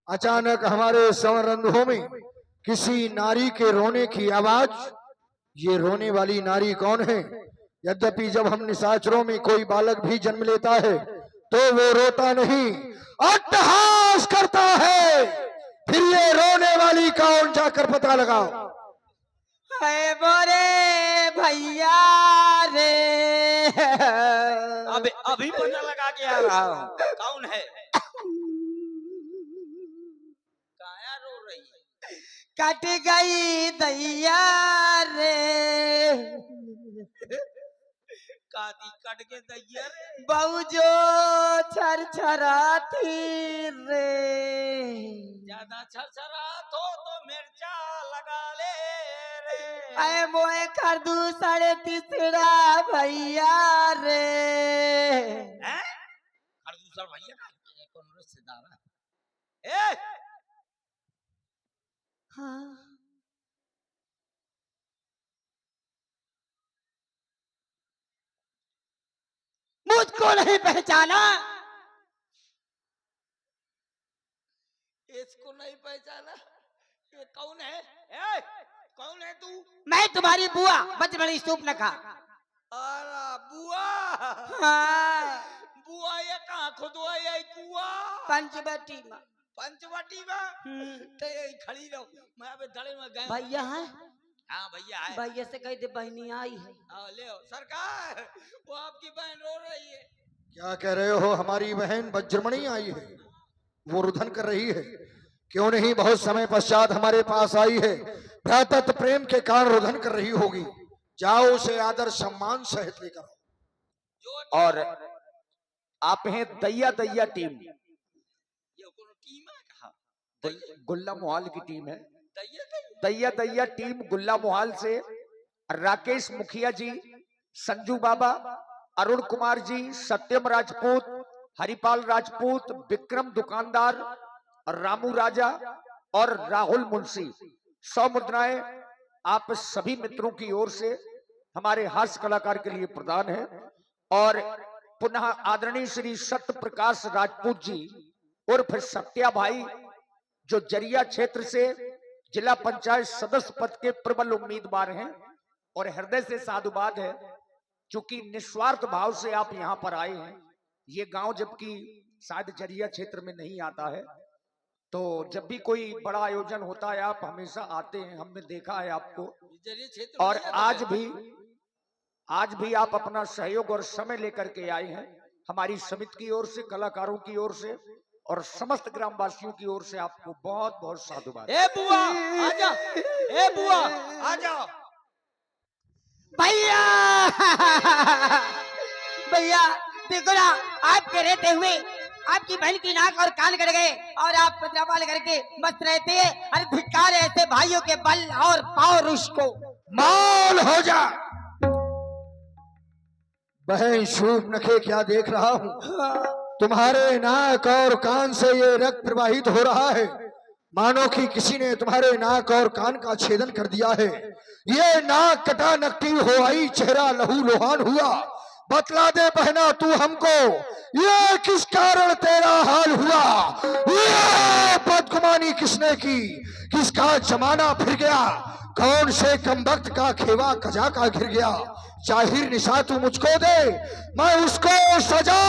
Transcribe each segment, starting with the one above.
अचानक हमारे संवरंधों में किसी नारी के रोने की आवाज। ये रोने वाली नारी कौन है? यद्यपि जब हम निशाचरों में कोई बालक भी जन्म लेता है तो वो रोता नहीं, अट्टहास करता है। फिर ये रोने वाली कौन, जाकर पता लगाओ। है बोरे भैया रे। अभी पता लगा के आ रहा हूँ कौन है। काया रो रही है? कट गई दैया रे। काती कट के दैया रे। बहु जो छरछराती रे। ज्यादा छरछरा तो मिर्चा लगा ले रे। अरे मोए खरदू 3.5 भैया रे। खरदूसर भैया कौन रिश्तेदार है? हाँ। मुझको नहीं पहचाना? इसको नहीं पहचाना? ये कौन है? कौन है तू? मैं तुम्हारी बुआ बचमणी सूप न खा। अरे बुआ। हाँ। बुआ ये कहाँ खुदवा ये कुआ? पंचवटी में। पंचवटी में? तो ये खड़ी रहो, मैं अबे धड़े में गया। भैया है? हाँ भैया है। भैया से कह दे बहनी आई है। ले सरकार, वो आपकी बहन रो रही है। क्या कह रहे हो? हमारी बहन वज्रमणि आई है, वो रुदन कर रही है। क्यों नहीं, बहुत समय पश्चात हमारे पास आई है, भ्रातृत्व प्रेम के कारण रुदन कर रही होगी। जाओ उसे आदर सम्मान सहित लेकर। और आप हैं दैया दैया टीम। ये कौन टीम है? कहा गुल्ला मोहाल की टीम है। दैया दैया टीम गुल्ला मोहाल से राकेश मुखिया जी, संजू बाबा, अरुण कुमार जी, सत्यम राजपूत, हरिपाल राजपूत, विक्रम दुकानदार, रामू राजा और राहुल मुंशी 100 मुद्राएं आप सभी मित्रों की ओर से हमारे हास्य कलाकार के लिए प्रदान है। और पुनः आदरणीय श्री सत्य प्रकाश राजपूत जी उर्फ सत्या भाई, जो जरिया क्षेत्र से जिला पंचायत सदस्य पद के प्रबल उम्मीदवार हैं, और हृदय से साधुवाद है क्योंकि निस्वार्थ भाव से आप यहाँ पर आए हैं। ये गांव जबकि शायद जरिया क्षेत्र में नहीं आता है, तो जब भी कोई बड़ा आयोजन होता है आप हमेशा आते हैं, हमने देखा है आपको। और आज भी आप अपना सहयोग और समय लेकर के आए हैं। हमारी समिति की ओर से, कलाकारों की ओर से और समस्त ग्रामवासियों की ओर से आपको बहुत बहुत साधुवाद। ए बुआ आजा, ए बुआ आजा। भैया भैया देखो ना, आपके रहते हुए आपकी बहन की नाक और कान कट गए और आप पत्रापाल करके मस्त रहते हैं। अरे धिक्कार है ऐसे भाइयों के बल और पौरुष को। माल हो जा। बहन शुभ नखे, क्या देख रहा हूँ? तुम्हारे नाक और कान से ये रक्त प्रवाहित हो रहा है, मानो कि किसी ने तुम्हारे नाक और कान का छेदन कर दिया है। ये नाक कटा नकटी हो आई, चेहरा लहू लोहान हुआ। बतला दे बहना तू हमको, ये किस कारण तेरा हाल हुआ? ये बदगुमानी किसने की? किसका जमाना फिर गया? कौन से कमबख्त का खेवा कजा का घिर गया? जाहिर निशा तू मुझको दे, मैं उसको सजा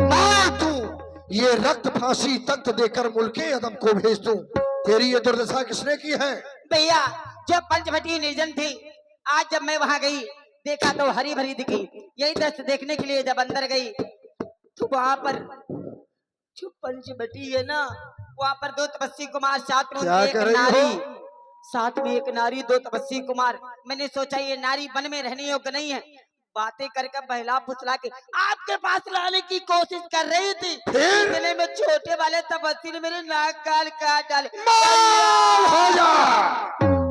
मार दूं। ये रक्त फांसी तख्त देकर मुल्के अदम को भेज दूं। तेरी ये दुर्दशा किसने की है? भैया जब पंचवटी निर्जन थी, आज जब मैं वहां गई देखा तो हरी भरी दिखी। यही दृश्य देखने के लिए जब अंदर गई तो वहां पर जो पंचवटी है ना, वहां पर 2 तपस्वी कुमार, साथ में एक नारी, साथ में एक नारी, 2 तपस्वी कुमार। मैंने सोचा ये नारी वन में रहने योग्य नहीं है, बातें करके बहला फुसला के आपके पास लाने की कोशिश कर रही थी। इतने में छोटे वाले तपस्वी ने मेरे नाक कान काट डाले।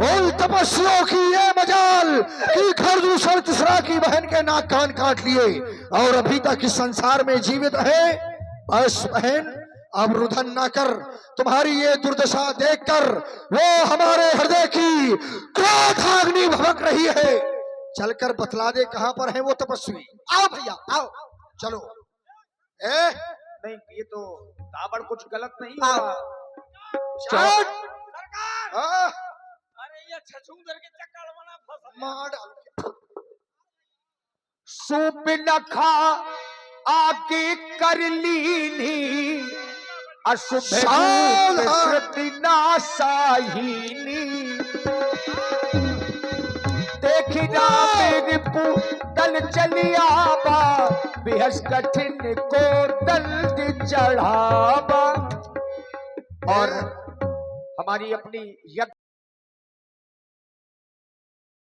उन तपस्वियों की ये मजाल कि खरदूसर तीसरा की बहन के नाक कान काट लिए और अभी तक इस संसार में जीवित है। बस बहन, अब रुदन ना कर। तुम्हारी ये दुर्दशा देखकर वो हमारे हृदय की क्रोधाग्नि भड़क रही है। चलकर बतला दे कहां पर है वो तपस्वी। आओ भैया आओ, चलो। नहीं, ये तो दाबड़ कुछ गलत नहीं आओ। हुआ। चौक सरकार हाँ, अरे ये छछूंदर के चक्कर में फंस मार डाल सूप न खा आके कर लीनी अशुभ सावधान। श्रुति नासाहिनी देखी मेरी दल चलिया बा बेहस कठिन को दल्द चढ़ावा। और हमारी अपनी यज्ञ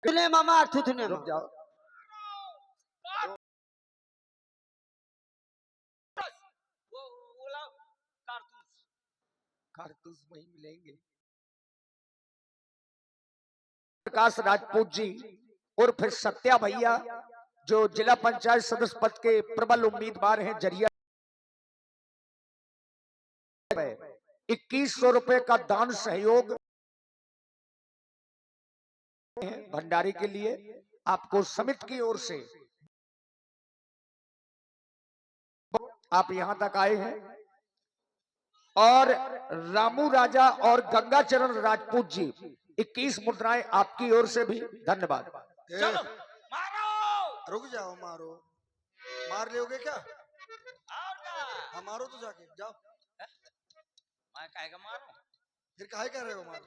थुथुने मामा थुथुने रुक जाओ, वो लाओ कारतूस। कारतूस वही मिलेंगे। प्रकाश राजपूत जी और फिर सत्या भैया जो जिला पंचायत सदस्य पद के प्रबल उम्मीदवार हैं जरिया 2100 रुपए का दान सहयोग भंडारे के लिए आपको समिति की ओर से आप यहां तक आए हैं। और रामू राजा और गंगाचरण राजपूत जी 21 मुद्राएं आपकी ओर से भी धन्यवाद। चलो मारो। रुक जाओ, मारो मार लोगे क्या? और क्या हाँ मारो तो जाके जाओ। मैं काहे का मारूं? फिर काहे कह रहे हो मारो?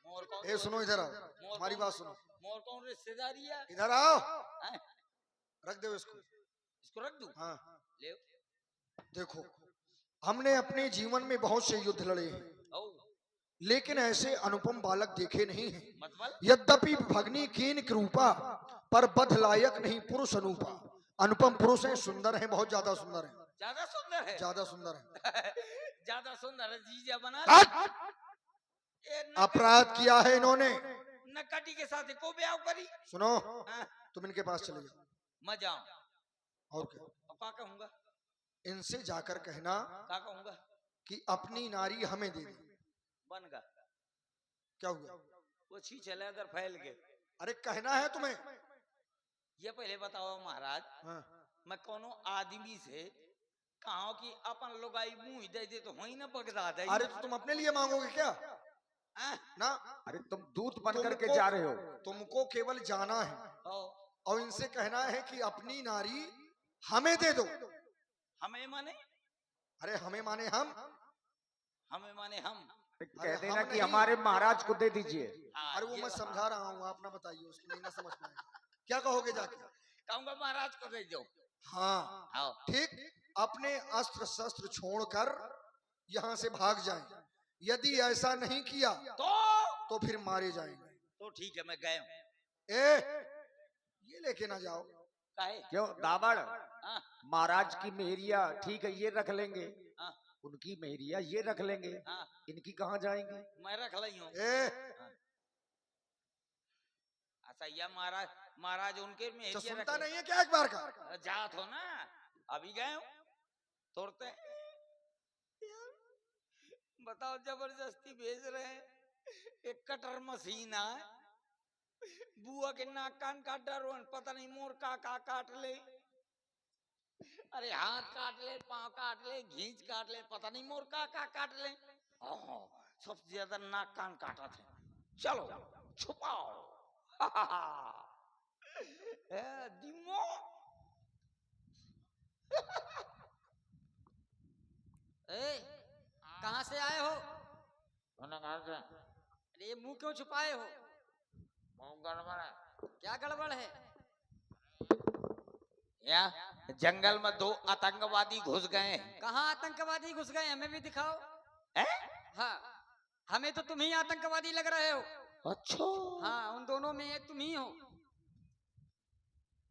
मोर कौन? ए सुनो इधर आओ, मोर हमारी कौन- बात सुनो। मोर कौन रिश्तेदारी है? इधर आओ, हैं? रख दो इसको। इसको रख दूं? हाँ ले देखो, हमने अपने जीवन में बहुत से युद्ध लड़े हैं, ओ लेकिन ऐसे अनुपम बालक देखे नहीं हैं। मतलब यद्यपि भगनी कीन कृपा पर बध लायक नहीं पुरुष अनुपा। अनुपम पुरुष हैं, सुंदर हैं, बहुत ज्यादा सुंदर हैं, ज्यादा सुंदर है। ज्यादा सुंदर हैं। ज्यादा सुंदर है जीजा बना आज ये अपराध किया है इन्होंने। नकटी के साथ को ब्याह करी। सुनो, हाँ, तुम इनके पास चले जाओ। मैं जाऊं और क्या, अब क्या कहूंगा? इनसे जाकर कहना क्या कहूंगा? कि अपनी नारी हमें दे दे। बन गा क्या हुआ? वो छीछे लेदर फैल गए। अरे कहना है तुम्हें। ये पहले बताओ महाराज, हाँ। मैं कोनो आदमी से कहा कि अपन लुगाई मुंह दे दे तो वही ना बगदा दे। अरे तो तुम अपने लिए मांगोगे क्या? हाँ? ना, अरे तुम दूत बन करके तुमको- जा रहे हो। तुमको केवल जाना है ओ, और इनसे कहना है कि अपनी नारी हमें दे दो। हमें माने? अरे हमें माने हम। हमें माने हम। कह अरे देना हम कि नहीं। हमारे महाराज को दे दीजिए। हाँ, अरे वो ये मैं बात। समझा रहा हूँ, आप ना बताइए, उसको नहीं ना समझ पाए। क्या कहोगे जाके? कहूंगा महाराज को दे दो। हाँ आओ ठीक, अपने अस्त्र शस्त्र छोड़कर यहाँ से भाग जाएं। यदि ऐसा नहीं किया तो फिर मारे जाएंगे। तो ठीक है, मैं गया हूं। ए, ये लेके ना जाओ। काहे? क्यों दाबड़? हाँ, महाराज की मेहरिया ठीक है, ये रख लेंगे। हाँ, उनकी मेहरिया ये रख लेंगे। हाँ, इनकी कहाँ जाएंगे? मैं रख ली हूँ। ए, अच्छा ये महाराज महाराज उनके में तो हेसियत सुनता रखे। नहीं है क्या एक बार का? जात हो ना, अभी गए हूं तोड़ते। बताओ जबरदस्ती भेज रहे हैं। एक कटर मशीन है, बुआ के नाक कान काट डरो, पता नहीं मोर का काट ले। अरे हाथ काट ले, पांव काट ले, घींच काट ले, पता नहीं मोर का काट ले। ओहो, सबसे ज्यादा नाक कान काटा थे। चलो छुपाओ। दिमो कहाँ से आए हो? अरे ये मुंह क्यों छुपाए हो? गड़बड़ है। क्या गड़बड़ है? यहाँ जंगल में 2 आतंकवादी घुस गए हैं। कहाँ आतंकवादी घुस गए? हमें भी दिखाओ। हैं? हाँ, हमें तो तुम ही आतंकवादी लग रहे हो। अच्छा। हाँ, उन दोनों में एक तुम ही हो।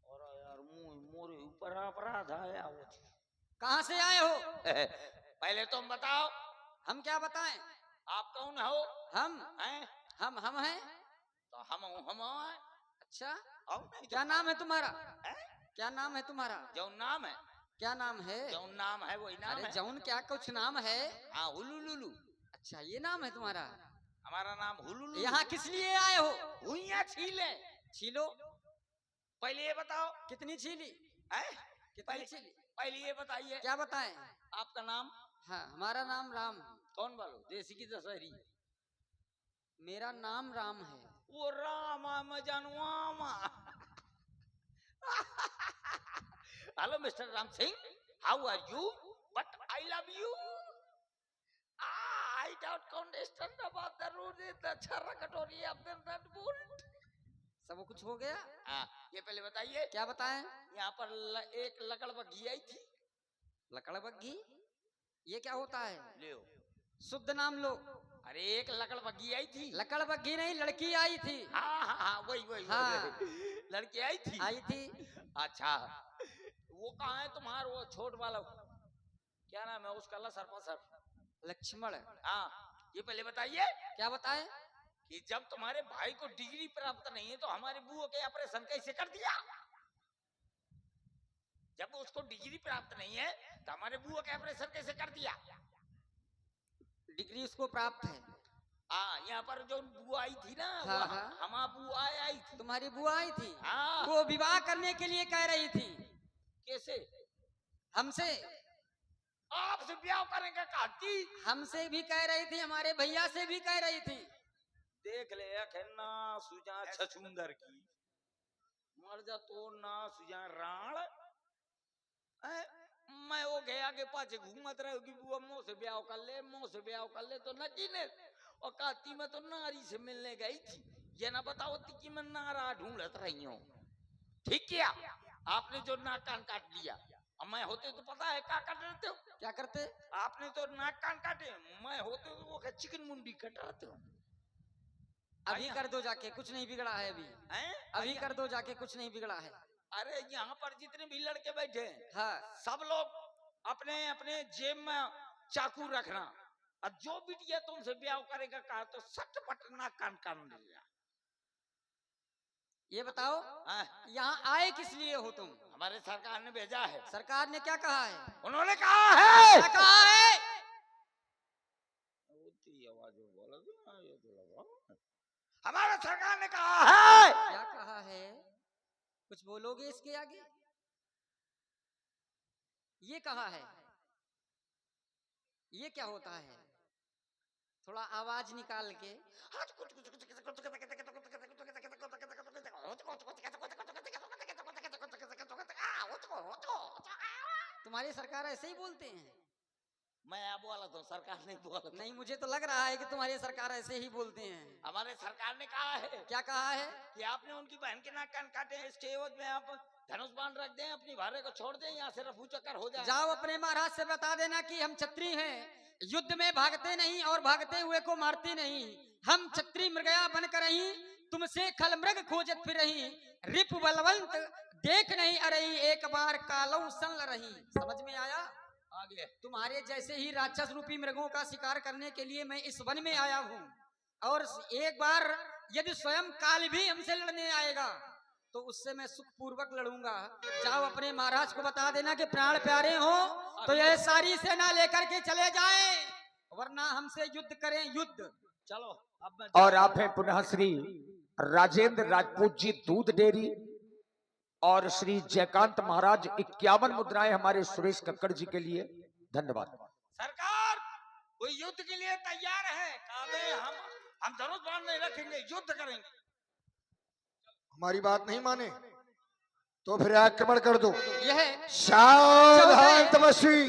और यार मुंह मोरे ऊपर अपराध आया वो। कहाँ से आए हो? पहले तुम बताओ, हम क्या बताएं? आप कौन हो? हम हैं? हम हैं। तो हम हैं। अच्छा, और नहीं क्या नाम है तुम्हारा? हैं? क्या नाम है तुम्हारा? जो नाम है, क्या नाम है? जो नाम है वही नाम अरे है। जौन क्या कुछ नाम है? हाँ, हुलुलुलु। अच्छा, ये नाम है तुम्हारा? हमारा नाम हुलुलुलु। यहाँ किस लिए आए हो? हुइयां छीले। छीलो। पहले ये बताओ, कितनी छीली? हैं? कितनी पहले छीली? पहले ये बताइए, क्या बताएं? आपका नाम? हाँ, हमारा नाम राम। कौन बोलो? देसी की दशहरी? मेरा नाम राम है। वो रामा मैं जानू आमा। Hello mister Ram Singh, how are you? But I love you. I don't understand about the rule in the छर्रा कटोरी ऑफ द नट बोल्ट। सब कुछ हो गया। हाँ, ये पहले बताइए, क्या बताएं? यहाँ पर एक लकड़ बग्घी आई थी। लकड़ बग्घी? ये क्या होता है? ले शुद्ध नाम लो। अरे एक लकड़ बग्घी आई थी। लकड़ बग्घी नहीं, लड़की आई थी। हाँ हाँ हाँ, वही वही हाँ। लड़की आई थी। आई थी। अच्छा, वो कहाँ है तुम्हारा वो छोट वाला, क्या नाम है उसका? लसर पसर लक्ष्मण। हाँ, ये पहले बताइए क्या बताएं? कि जब तुम्हारे भाई को डिग्री प्राप्त नहीं है तो हमारे बुआ के ऑपरेशन कैसे कर दिया? जब उसको डिग्री प्राप्त नहीं है तो हमारे बुआ के ऑपरेशन कैसे कर दिया? डिग्री उसको प्राप्त है। हाँ, यहाँ पर जो बुआ आई थी ना, हाँ, हाँ। हमारी बुआ आई थी। तुम्हारी बुआ आई थी। हाँ। वो विवाह करने के लिए कह रही थी। कैसे? हमसे। आपसे ब्याह करेंगे कहती? हमसे भी कह रही थी, हमारे भैया से भी कह रही थी। देख ले ना सुजा छछुंदर की, मर जा तो ना सुजा राण। मैं वो गया के पाछे घूमत रहोगी, बुआ मोह से ब्याह कर ले, मोह से ब्याह कर ले, तो नकी ने और कहती मैं तो नारी से मिलने गई थी। ये ना बताओ कि मैं नारा ढूंढत रही हूँ। ठीक किया आपने जो नाक कान काट लिया। अब मैं होते तो पता है क्या काट रहे हो? क्या करते? आपने तो नाक कान काटे, मैं होते तो वो चिकन मुंडी कट रहे हो। अभी कर दो जाके, कुछ नहीं बिगड़ा है अभी। अभी कर दो जाके, कुछ नहीं बिगड़ा है। अरे यहाँ पर जितने भी लड़के बैठे हैं, हाँ। सब लोग अपने अपने जेब में चाकू रखना, और जो बिटिया तुमसे ब्याह करेगा कहा तो सट पट नाक कान कान लिया। ये बताओ, यहाँ आए किस लिए हो तुम? हमारे सरकार ने भेजा है। सरकार ने क्या कहा है? उन्होंने कहा है। क्या कहा है? हमारे सरकार ने कहा है। क्या कहा है? कुछ बोलोगे इसके आगे? ये कहा है। ये क्या होता है? थोड़ा आवाज निकाल के। तुम्हारी सरकार ऐसे ही बोलते हैं? मैं आप बोला तो सरकार नहीं बोला। नहीं, मुझे तो लग रहा है कि तुम्हारी सरकार ऐसे ही बोलते हैं। हमारे सरकार ने कहा है। क्या कहा है? कि आपने उनकी बहन के नाक कान काटे हैं, इसके एवज में आप धनुष बाण रख दें, अपनी भारे को छोड़ दें, यहाँ से रफू चक्कर हो जाए। जाओ अपने महाराज से बता देना कि हम क्षत्रिय हैं, युद्ध में भागते नहीं और भागते हुए को मारते नहीं। हम क्षत्रिय मृगया बनकर रही, तुमसे खल मृग खोजत फिर रही, रिप बलवंत देख नहीं अरही, एक बार कालौ सन रही। समझ में आया? आगे तुम्हारे जैसे ही राक्षस रूपी मृगों का शिकार करने के लिए मैं इस वन में आया हूँ, और एक बार यदि स्वयं काल भी हमसे लड़ने आएगा तो उससे मैं सुख पूर्वक लड़ूंगा। जाओ अपने महाराज को बता देना कि प्राण प्यारे हो तो यह सारी सेना लेकर के चले जाएं, वरना हमसे युद्ध करें, युद्ध। चलो अब मैं और आप हैं पुनः श्री राजेंद्र राजपूत जी दूध डेयरी, और श्री जयकांत महाराज 51 मुद्राएं हमारे सुरेश कक्कड़ जी के लिए। धन्यवाद। सरकार वो युद्ध के लिए तैयार है। काबे हम धनुष बाण नहीं रखेंगे, युद्ध करेंगे। हमारी बात नहीं माने तो फिर आक्रमण कर दो। यह सावधान तपस्वी।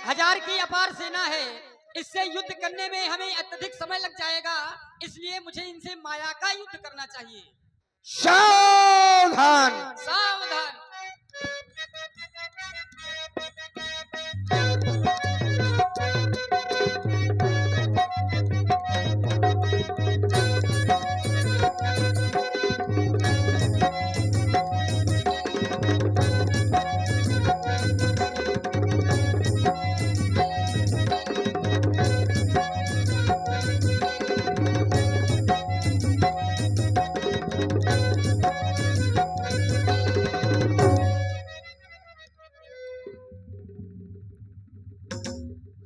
1000 की अपार सेना है, इससे युद्ध करने में हमें अत्यधिक समय लग जाएगा, इसलिए मुझे इनसे माया का युद्ध करना चाहिए। सावधान। सावधान।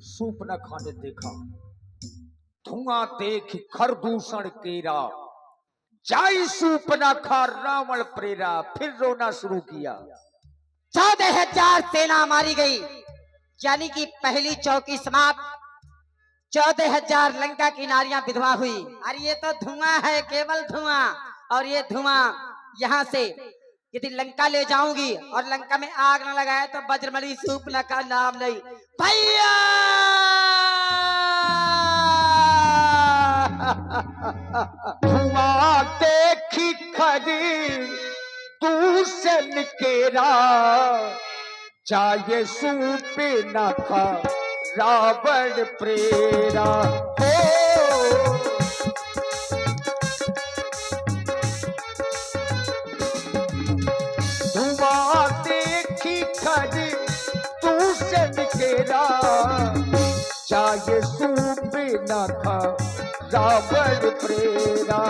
सूप न खाने देखा, धुआं देख खरदूषण केरा, जाई सूप न खा रावण प्रेरा, फिर रोना शुरू किया। 14,000 सेना मारी गई, यानी कि पहली चौकी समाप्त। 14,000 लंका की नारियां विधवा हुई। अरे ये तो धुआं है, केवल धुआं। और ये धुआं यहाँ से यदि लंका ले जाऊंगी और लंका में आग न लगाए तो बजरमणि सूपना का नाम नहीं। भैया धुआं देखी खरी दूषण केरा, चाहे सूप न खा रावण प्रेरा। धुआं देखी खरी दूषण केरा, चाहे सूप न खा रावण प्रेरा।